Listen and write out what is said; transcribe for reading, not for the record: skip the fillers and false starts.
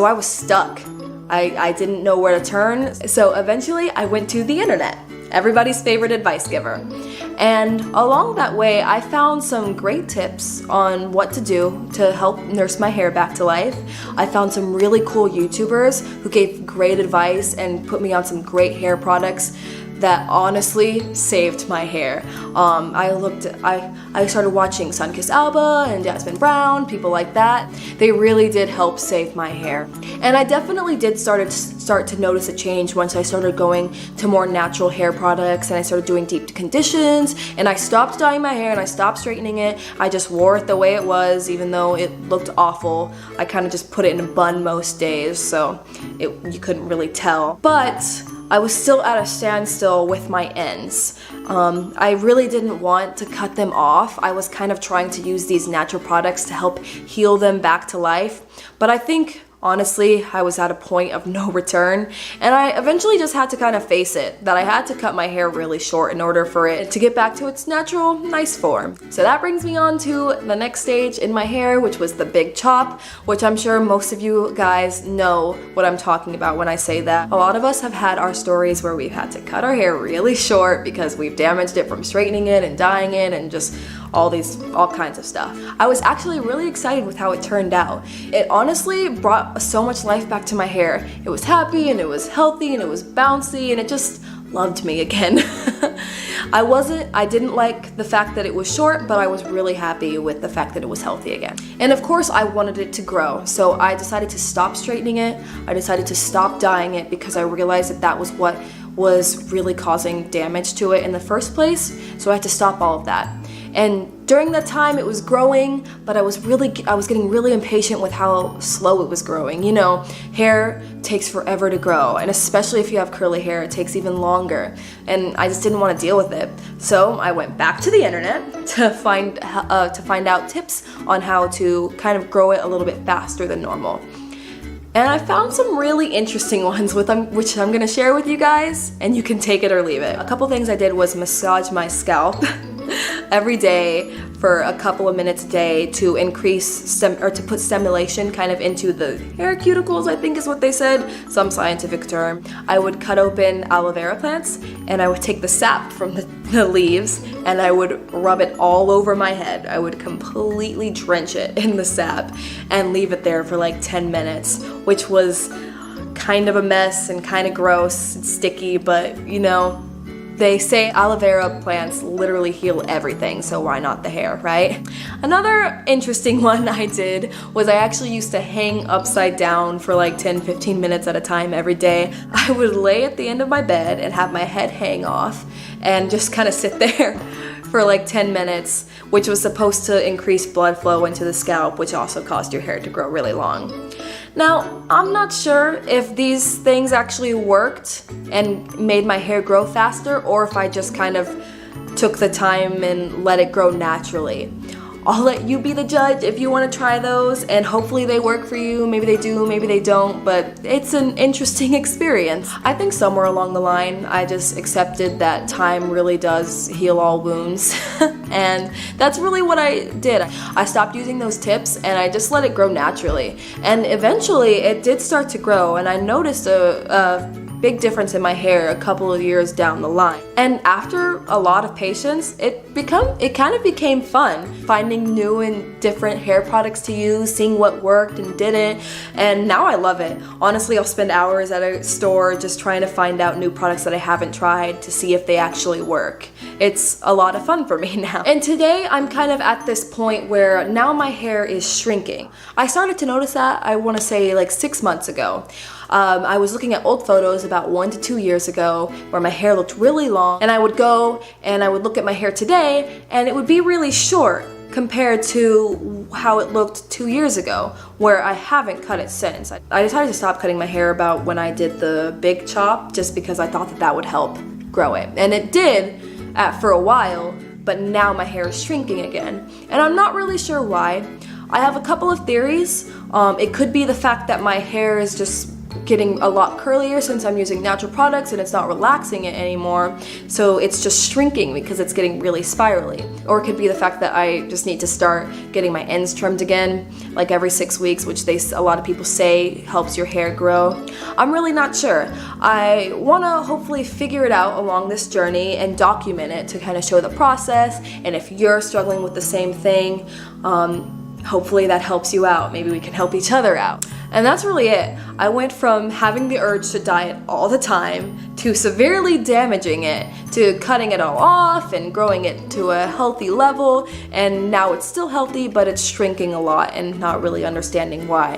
So I was stuck. I didn't know where to turn. So eventually I went to the internet, everybody's favorite advice giver. And along that way, I found some great tips on what to do to help nurse my hair back to life. I found some really cool YouTubers who gave great advice and put me on some great hair products that honestly saved my hair. I started watching Sunkissed Alba and Jasmine Brown, people like that. They really did help save my hair. And I definitely did start to notice a change once I started going to more natural hair products and I started doing deep conditions and I stopped dyeing my hair and I stopped straightening it. I just wore it the way it was, even though it looked awful. I kind of just put it in a bun most days, so you couldn't really tell. But I was still at a standstill with my ends. I really didn't want to cut them off. I was kind of trying to use these natural products to help heal them back to life. But I think, honestly, I was at a point of no return, and I eventually just had to kind of face it, that I had to cut my hair really short in order for it to get back to its natural, nice form. So that brings me on to the next stage in my hair, which was the big chop, which I'm sure most of you guys know what I'm talking about when I say that. A lot of us have had our stories where we've had to cut our hair really short because we've damaged it from straightening it and dyeing it and just all kinds of stuff. I was actually really excited with how it turned out. It honestly brought so much life back to my hair. It was happy and it was healthy and it was bouncy and it just loved me again. I didn't like the fact that it was short, but I was really happy with the fact that it was healthy again. And of course I wanted it to grow, so I decided to stop straightening it. I decided to stop dyeing it because I realized that was what was really causing damage to it in the first place, so I had to stop all of that. And during that time it was growing, but I was getting really impatient with how slow it was growing. You know, hair takes forever to grow, and especially if you have curly hair, it takes even longer. And I just didn't want to deal with it. So I went back to the internet to find out tips on how to kind of grow it a little bit faster than normal. And I found some really interesting ones which I'm going to share with you guys, and you can take it or leave it. A couple things I did was massage my scalp every day for a couple of minutes a day to to put stimulation kind of into the hair cuticles, I think is what they said, some scientific term. I would cut open aloe vera plants and I would take the sap from the leaves and I would rub it all over my head. I would completely drench it in the sap and leave it there for like 10 minutes, which was kind of a mess and kind of gross and sticky, but you know, they say aloe vera plants literally heal everything, so why not the hair, right? Another interesting one I did was I actually used to hang upside down for like 10-15 minutes at a time every day. I would lay at the end of my bed and have my head hang off and just kind of sit there for like 10 minutes, which was supposed to increase blood flow into the scalp, which also caused your hair to grow really long. Now, I'm not sure if these things actually worked and made my hair grow faster, or if I just kind of took the time and let it grow naturally. I'll let you be the judge if you want to try those, and hopefully they work for you. Maybe they do, maybe they don't, but it's an interesting experience. I think somewhere along the line, I just accepted that time really does heal all wounds, and that's really what I did. I stopped using those tips, and I just let it grow naturally. And eventually, it did start to grow, and I noticed a big difference in my hair a couple of years down the line. And after a lot of patience, it kind of became fun, finding new and different hair products to use, seeing what worked and didn't, and now I love it. Honestly, I'll spend hours at a store just trying to find out new products that I haven't tried to see if they actually work. It's a lot of fun for me now. And today, I'm kind of at this point where now my hair is shrinking. I started to notice that, I want to say like 6 months ago. I was looking at old photos about 1 to 2 years ago where my hair looked really long, and I would go and I would look at my hair today and it would be really short compared to how it looked 2 years ago, where I haven't cut it since. I decided to stop cutting my hair about when I did the big chop just because I thought that would help grow it. And it did for a while, but now my hair is shrinking again. And I'm not really sure why. I have a couple of theories. It could be the fact that my hair is just getting a lot curlier since I'm using natural products and it's not relaxing it anymore. So it's just shrinking because it's getting really spirally. Or it could be the fact that I just need to start getting my ends trimmed again, like every 6 weeks, which a lot of people say helps your hair grow. I'm really not sure. I want to hopefully figure it out along this journey and document it to kind of show the process. And if you're struggling with the same thing, hopefully that helps you out. Maybe we can help each other out. And that's really it. I went from having the urge to diet all the time to severely damaging it, to cutting it all off and growing it to a healthy level, and now it's still healthy, but it's shrinking a lot and not really understanding why.